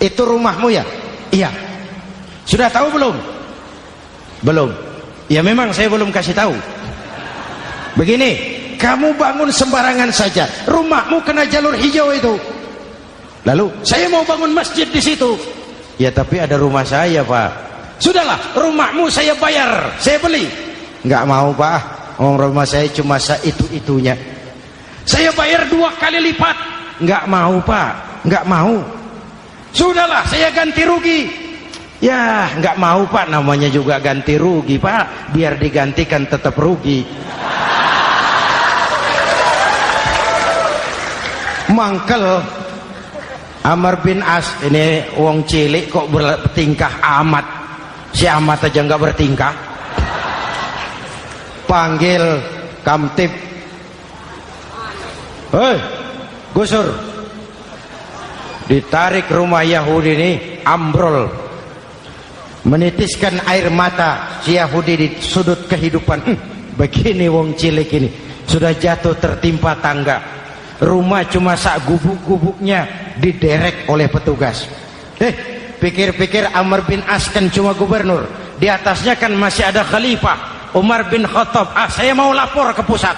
Itu rumahmu ya? Iya. Sudah tahu belum? Belum. Ya memang saya belum kasih tahu. Begini, kamu bangun sembarangan saja, rumahmu kena jalur hijau itu. Lalu saya mau bangun masjid di situ. Ya tapi ada rumah saya, Pak. Sudahlah, rumahmu saya bayar, saya beli. Enggak mau, Pak. Rumah saya cuma itu-itunya. Saya bayar 2 kali lipat. Enggak mau, Pak. Enggak mau. Sudahlah, saya ganti rugi. Ya, enggak mau, Pak. Namanya juga ganti rugi, Pak. Biar digantikan tetap rugi. Mangkel Amr bin As ini wong cilik kok bertingkah amat. Si amat aja enggak bertingkah. Panggil Kamtib. Hei, gusur. Ditarik rumah Yahudi ini, ambrol. Menitiskan air mata si Yahudi di sudut kehidupan. Begini wong cilik ini sudah jatuh tertimpa tangga. Rumah cuma sak gubuk-gubuknya diderek oleh petugas. Pikir-pikir Amr bin As kan cuma gubernur, di atasnya kan masih ada khalifah Umar bin Khattab. Saya mau lapor ke pusat.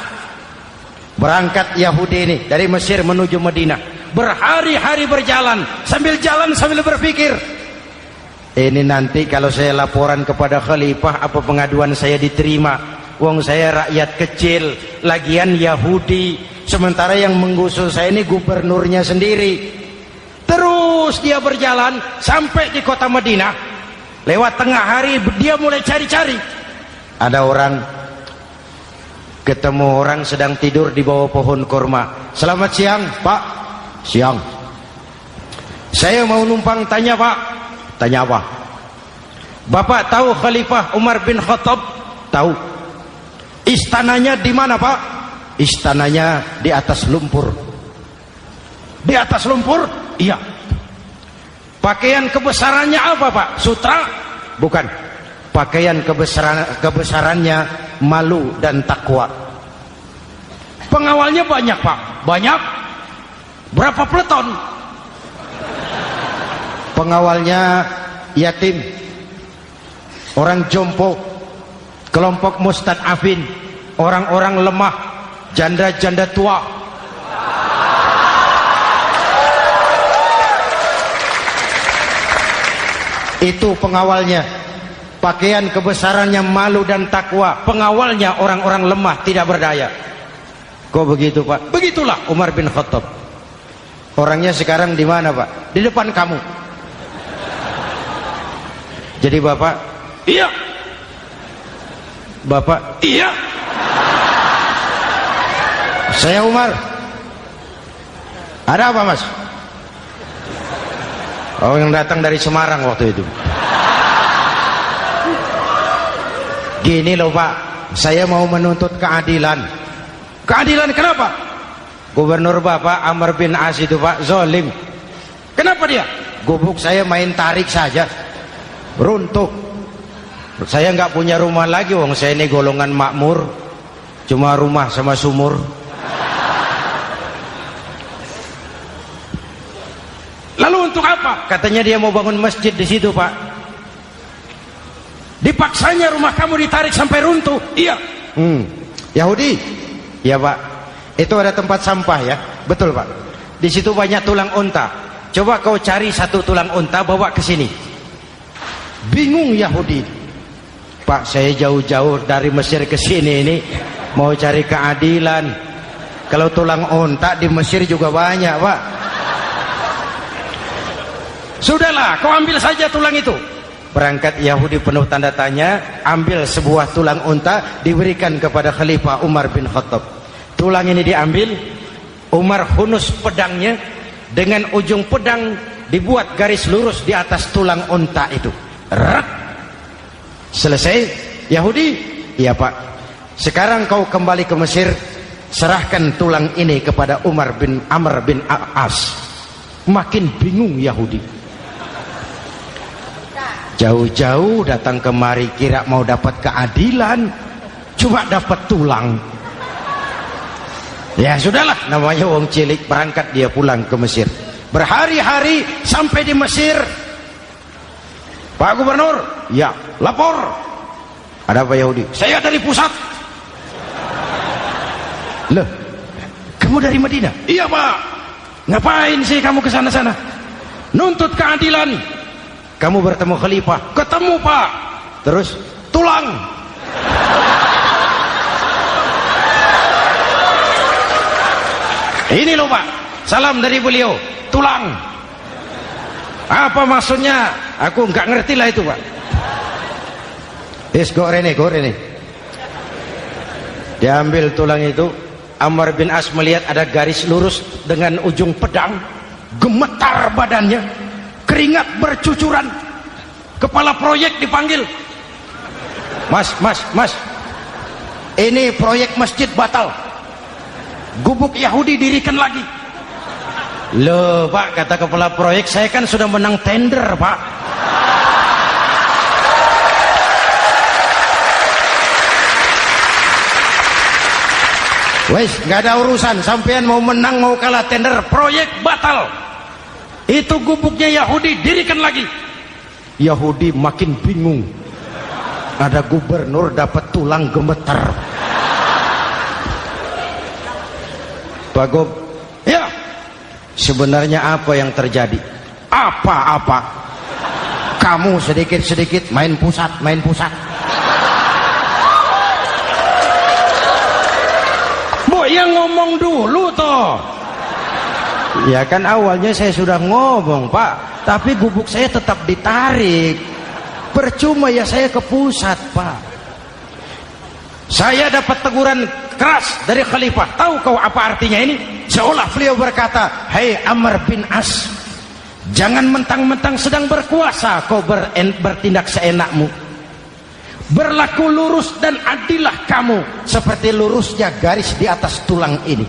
Berangkat Yahudi ini dari Mesir menuju Madinah. Berhari-hari berjalan, sambil berpikir, ini nanti kalau saya laporan kepada khalifah, apa pengaduan saya diterima? Wong saya rakyat kecil, lagian Yahudi, sementara yang menggusur saya ini gubernurnya sendiri. Terus dia berjalan sampai di kota Madinah. Lewat tengah hari dia mulai cari-cari. Ada orang, ketemu orang sedang tidur di bawah pohon kurma. Selamat siang, Pak. Siang. Saya mau numpang tanya, Pak. Tanya apa? Bapak tahu Khalifah Umar bin Khattab? Tahu. Istananya di mana, Pak? Istananya di atas lumpur. Di atas lumpur? Iya. Pakaian kebesarannya apa, Pak? Sutra? Bukan. Pakaian kebesarannya malu dan takwa. Pengawalnya banyak, Pak. Banyak? Berapa peleton? Pengawalnya yatim, orang jompo, kelompok mustad'afin, orang-orang lemah, janda-janda tua. Itu pengawalnya. Pakaian kebesarannya malu dan takwa. Pengawalnya orang-orang lemah, tidak berdaya. Kok begitu, Pak? Begitulah Umar bin Khattab. Orangnya sekarang di mana, Pak? Di depan kamu. Jadi Bapak, iya. Bapak, iya. Saya Umar. Ada apa, Mas? Oh, yang datang dari Semarang waktu itu. Gini loh, Pak, saya mau menuntut keadilan. Keadilan kenapa? Gubernur Bapak Amr bin As itu, Pak, zolim. Kenapa dia? Gubuk saya main tarik saja, runtuh. Saya nggak punya rumah lagi, wong saya ini golongan makmur, cuma rumah sama sumur. Lalu untuk apa? Katanya dia mau bangun masjid di situ, Pak. Dipaksanya rumah kamu ditarik sampai runtuh. Iya. Yahudi? Ya, Pak. Itu ada tempat sampah ya. Betul, Pak. Di situ banyak tulang unta. Coba kau cari satu tulang unta bawa ke sini. Bingung Yahudi. Pak, saya jauh-jauh dari Mesir ke sini ini mau cari keadilan. Kalau tulang unta di Mesir juga banyak, Pak. Sudahlah, kau ambil saja tulang itu. Berangkat Yahudi penuh tanda tanya, ambil sebuah tulang unta, diberikan kepada Khalifah Umar bin Khattab. Tulang ini diambil, Umar hunus pedangnya, dengan ujung pedang dibuat garis lurus di atas tulang unta itu. Rak. Selesai. Yahudi, iya Pak, sekarang kau kembali ke Mesir, serahkan tulang ini kepada Umar bin Amr bin As. Makin bingung Yahudi. Jauh-jauh datang kemari kira mau dapat keadilan, cuma dapat tulang. Ya sudahlah, namanya wong cilik, berangkat dia pulang ke Mesir. Berhari-hari sampai di Mesir. Pak Gubernur, ya lapor. Ada apa Yahudi? Saya dari pusat. Loh, kamu dari Madinah? Iya Pak. Ngapain sih kamu ke sana-sana? Nuntut keadilan. Kamu bertemu Khalifah? Ketemu Pak. Terus tulang. Ini loh Pak, salam dari beliau, tulang. Apa maksudnya? Aku nggak ngerti lah itu Pak. Go Rene. Diambil tulang itu. Amr bin As melihat ada garis lurus dengan ujung pedang, gemetar badannya, keringat bercucuran. Kepala proyek dipanggil. Mas, ini proyek masjid batal, gubuk Yahudi dirikan lagi. Loh Pak, kata kepala proyek, saya kan sudah menang tender Pak. Wes, nggak ada urusan, sampean mau menang mau kalah tender, proyek batal. Itu gubuknya Yahudi dirikan lagi. Yahudi makin bingung. Ada gubernur dapat tulang gemeter. Pak Gob, ya, sebenarnya apa yang terjadi? Apa-apa? Kamu sedikit-sedikit main pusat. Yang ngomong dulu toh. Ya kan awalnya saya sudah ngomong Pak, tapi gubuk saya tetap ditarik. Percuma ya saya ke pusat Pak. Saya dapat teguran keras dari Khalifah. Tahu kau apa artinya ini? Seolah beliau berkata, "Hei Amr bin As, jangan mentang-mentang sedang berkuasa kau bertindak seenakmu. Berlaku lurus dan adillah kamu seperti lurusnya garis di atas tulang ini."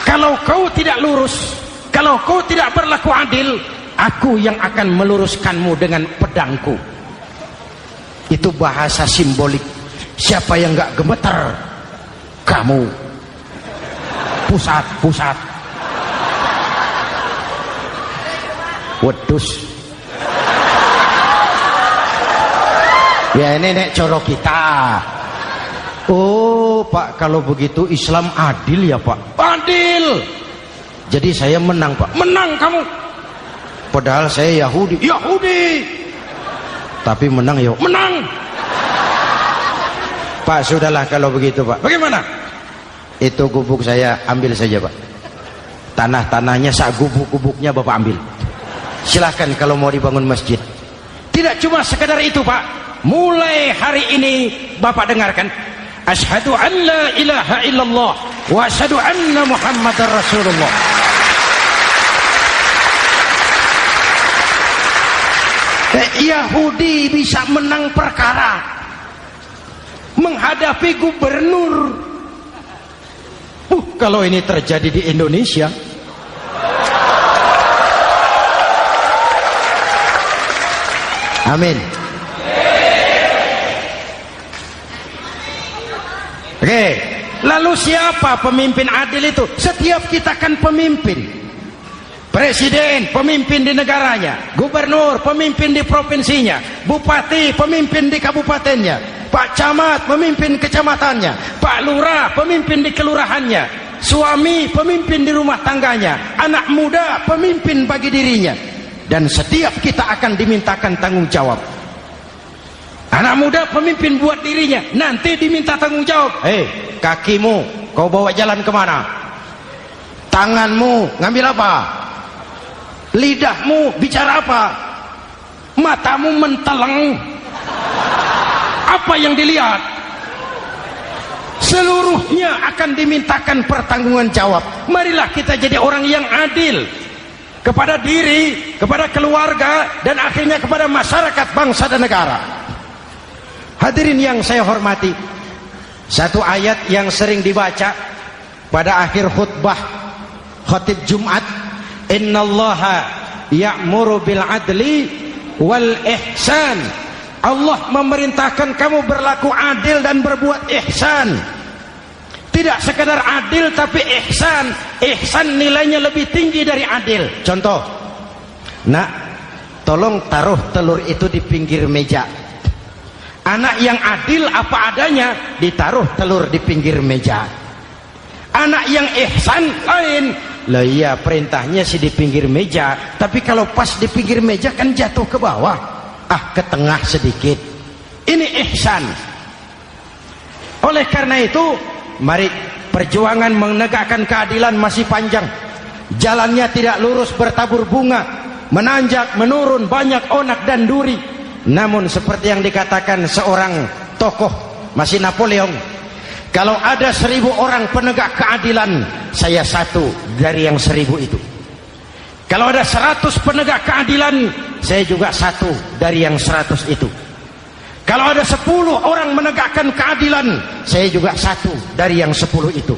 Kalau kau tidak lurus, kalau kau tidak berlaku adil, aku yang akan meluruskanmu dengan pedangku. Itu bahasa simbolik. Siapa yang gak gemeter? Kamu. Pusat. Wedus. Ya ini nek coro kita. Oh Pak, kalau begitu Islam adil ya Pak? Adil. Jadi saya menang Pak. Menang kamu. Padahal saya Yahudi. Tapi menang ya. Menang. Pak sudahlah kalau begitu Pak. Bagaimana? Itu gubuk saya ambil saja Pak. Tanah-tanahnya sak gubuk-gubuknya Bapak ambil. Silahkan kalau mau dibangun masjid. Tidak cuma sekedar itu Pak. Mulai hari ini Bapak dengarkan, asyhadu an la ilaha illallah wa asyhadu anna muhammadar rasulullah. Yahudi bisa menang perkara menghadapi gubernur. Kalau ini terjadi di Indonesia, amin. Oke, lalu siapa pemimpin adil itu? Setiap kita kan pemimpin. Presiden pemimpin di negaranya, gubernur pemimpin di provinsinya, bupati pemimpin di kabupatennya, Pak Camat pemimpin kecamatannya, Pak Lurah pemimpin di kelurahannya, suami pemimpin di rumah tangganya, anak muda pemimpin bagi dirinya. Dan setiap kita akan dimintakan tanggung jawab. Anak muda pemimpin buat dirinya, nanti diminta tanggung jawab. Hei, kakimu kau bawa jalan kemana? Tanganmu ngambil apa? Lidahmu bicara apa? Matamu menteleng. Apa yang dilihat? Seluruhnya akan dimintakan pertanggungan jawab. Marilah kita jadi orang yang adil kepada diri, kepada keluarga, dan akhirnya kepada masyarakat, bangsa dan negara. Hadirin yang saya hormati, satu ayat yang sering dibaca pada akhir khutbah khatib Jumat, innallaha ya'muru bil adli wal ihsan. Allah memerintahkan kamu berlaku adil dan berbuat ihsan. Tidak sekadar adil tapi ihsan. Ihsan nilainya lebih tinggi dari adil. Contoh, nak, tolong taruh telur itu di pinggir meja. Anak yang adil apa adanya, ditaruh telur di pinggir meja. Anak yang ihsan lain. Lah iya, perintahnya sih di pinggir meja, tapi kalau pas di pinggir meja kan jatuh ke bawah. Ke tengah sedikit. Ini ihsan. Oleh karena itu, mari, perjuangan menegakkan keadilan masih panjang. Jalannya tidak lurus bertabur bunga, menanjak, menurun, banyak onak dan duri. Namun seperti yang dikatakan seorang tokoh, masih Napoleon, kalau ada 1000 orang penegak keadilan, saya satu dari yang 1000 itu. Kalau ada 100 penegak keadilan, saya juga satu dari yang 100 itu. Kalau ada 10 orang menegakkan keadilan, saya juga satu dari yang 10 itu.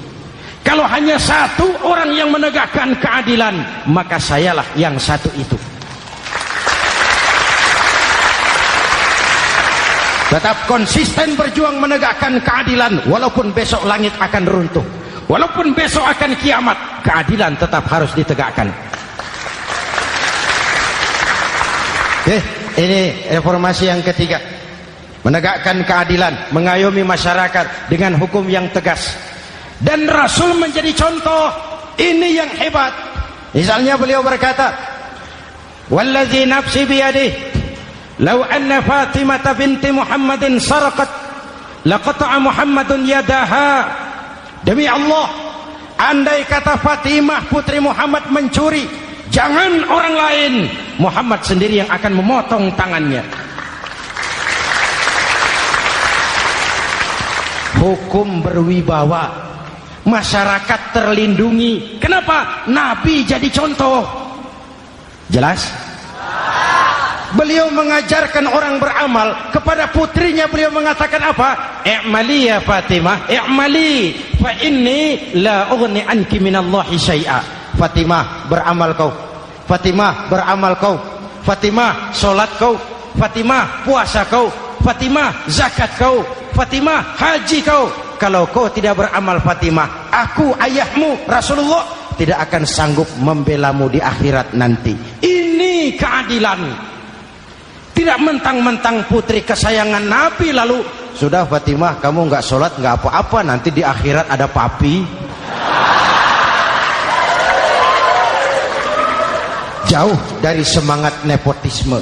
Kalau hanya 1 orang yang menegakkan keadilan, maka sayalah yang 1 itu. Tetap konsisten berjuang menegakkan keadilan, walaupun besok langit akan runtuh, walaupun besok akan kiamat, keadilan tetap harus ditegakkan. Ini reformasi yang ketiga, menegakkan keadilan, mengayomi masyarakat dengan hukum yang tegas. Dan Rasul menjadi contoh. Ini yang hebat. Misalnya beliau berkata, wallazi nafsi biyadih, law anna Fatimah binti Muhammadin saraqat laqata'a Muhammadun yadaha. Demi Allah, andai kata Fatimah putri Muhammad mencuri, jangan orang lain, Muhammad sendiri yang akan memotong tangannya. Hukum berwibawa, masyarakat terlindungi. Kenapa? Nabi jadi contoh. Jelas? Beliau mengajarkan orang beramal. Kepada putrinya beliau mengatakan apa? I'mali ya Fatimah, i'mali fa inni la ughni anki minallahi syai'a. Fatimah, beramal kau. Fatimah, beramal kau. Fatimah, solat kau. Fatimah, puasa kau. Fatimah, zakat kau. Fatimah, haji kau. Kalau kau tidak beramal Fatimah, aku ayahmu Rasulullah tidak akan sanggup membelamu di akhirat nanti. Ini keadilan. Tidak mentang-mentang putri kesayangan Nabi lalu sudah Fatimah kamu nggak sholat nggak apa-apa, nanti di akhirat ada papi. Jauh dari semangat nepotisme.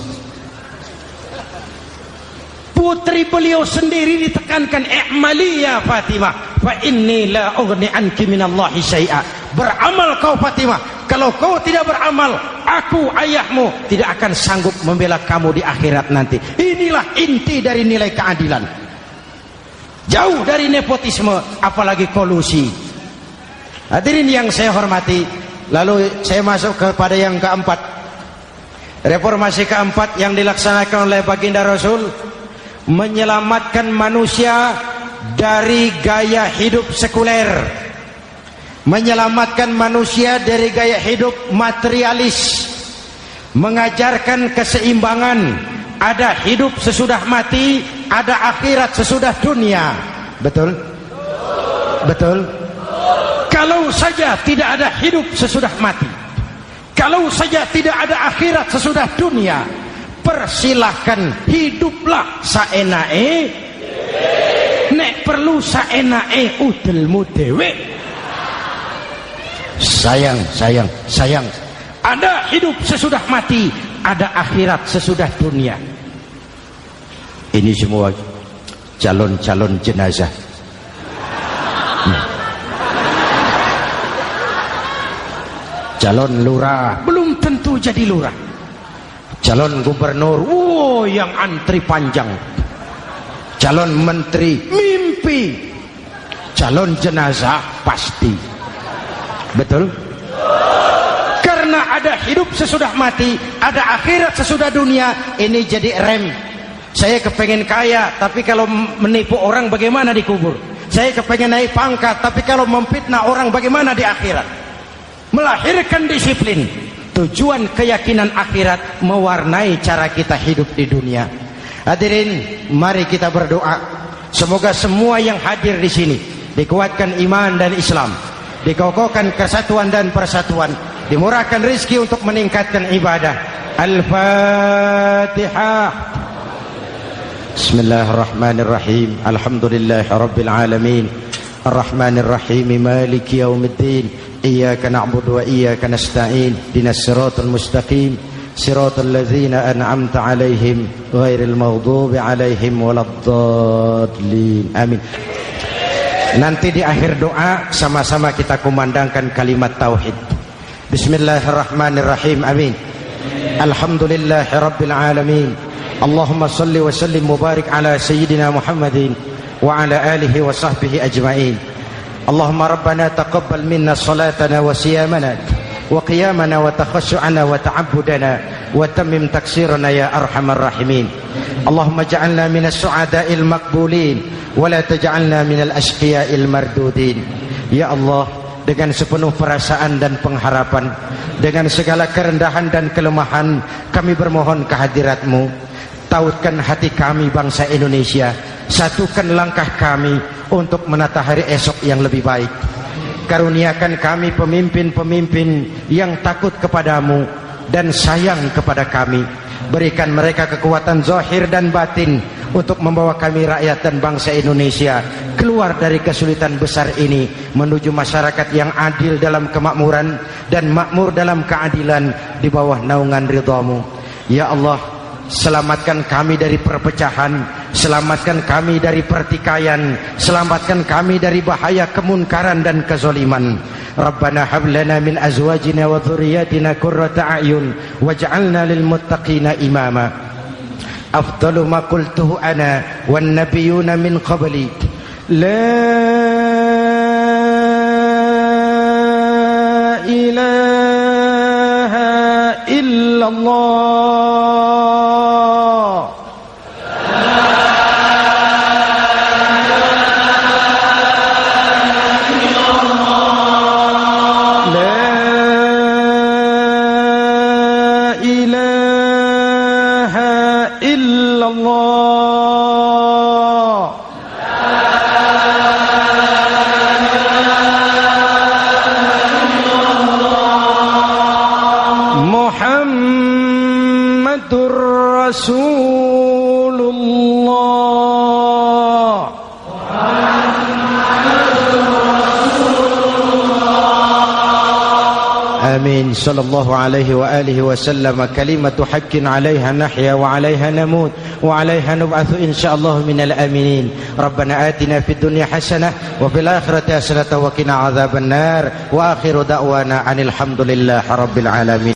Putri beliau sendiri ditekankan, i'mali ya Fatimah fa inni la ughni anki minallahi syai'a. Beramal kau Fatimah, kalau kau tidak beramal, aku ayahmu tidak akan sanggup membela kamu di akhirat nanti. Inilah inti dari nilai keadilan. Jauh dari nepotisme, apalagi kolusi. Hadirin yang saya hormati, lalu saya masuk kepada yang keempat. Reformasi keempat yang dilaksanakan oleh baginda Rasul, menyelamatkan manusia dari gaya hidup sekuler, menyelamatkan manusia dari gaya hidup materialis, mengajarkan keseimbangan. Ada hidup sesudah mati, ada akhirat sesudah dunia. Betul? Betul? Kalau saja tidak ada hidup sesudah mati, kalau saja tidak ada akhirat sesudah dunia, persilahkan hiduplah saenae, nek perlu saenae udelmu dewe. Sayang. Ada hidup sesudah mati, ada akhirat sesudah dunia. Ini semua calon-calon jenazah. Calon lurah belum tentu jadi lurah. Calon gubernur, yang antri panjang. Calon menteri, mimpi. Calon jenazah, pasti. Betul? Karena ada hidup sesudah mati, ada akhirat sesudah dunia. Ini jadi rem. Saya kepengen kaya, tapi kalau menipu orang bagaimana dikubur? Saya kepengen naik pangkat, tapi kalau memfitnah orang bagaimana di akhirat? Melahirkan disiplin. Tujuan keyakinan akhirat mewarnai cara kita hidup di dunia. Hadirin, mari kita berdoa. Semoga semua yang hadir di sini dikuatkan iman dan Islam, dikokohkan kesatuan dan persatuan, dimurahkan rezeki untuk meningkatkan ibadah. Al-Fatihah. Bismillahirrahmanirrahim. Alhamdulillahirabbil alamin. Arrahmanirrahim. Maliki yaumiddin. Iyyaka na'budu wa iyyaka nasta'in. Ihdinas siratal mustaqim. Siratal ladzina an'amta 'alaihim ghairil maghdubi 'alaihim waladdallin. Amin. Nanti di akhir doa sama-sama kita kumandangkan kalimat tauhid. Bismillahirrahmanirrahim. Amin. Alhamdulillahirabbil alamin. Allahumma salli wa sallim mubarik ala sayyidina Muhammadin wa ala alihi wa sahbihi ajma'in. Allahumma rabbana taqabbal minna salatana wa siyamana wa qiyamana wa takhashu'ana wa ta'abbudana wa tammim taksirana ya arhamar rahimin. Allahumma ja'alna minas su'ada'il maqbulin wa la taj'alna minal ashqiya'il mardudin. Ya Allah, dengan sepenuh perasaan dan pengharapan, dengan segala kerendahan dan kelemahan, kami bermohon kehadirat-Mu. Tautkan hati kami bangsa Indonesia, satukan langkah kami untuk menata hari esok yang lebih baik. Karuniakan kami pemimpin-pemimpin yang takut kepadamu dan sayang kepada kami. Berikan mereka kekuatan zahir dan batin untuk membawa kami rakyat dan bangsa Indonesia keluar dari kesulitan besar ini menuju masyarakat yang adil dalam kemakmuran dan makmur dalam keadilan di bawah naungan ridha-Mu. Ya Allah, selamatkan kami dari perpecahan, selamatkan kami dari pertikaian, selamatkan kami dari bahaya kemunkaran dan kezaliman. Rabbana hab lana min azwajina wa dhurriyyatina qurrata a'yun waj'alna lil muttaqina imama. Afdalu ma qultuhu ana wan nabiyyuna min qabli. La ilaha illallah. Rasulullah. Amin. Sallallahu alaihi wa alihi wa sallam. Kalimatu haqqin 'alaiha nahya wa 'alaiha namut wa 'alaiha nub'atsu insyaallah minal aminin. Rabbana atina fid dunya hasanah wa fil akhirati hasanah wa qina adzabannar. Wa akhiru da'wana anil hamdulillahi rabbil alamin.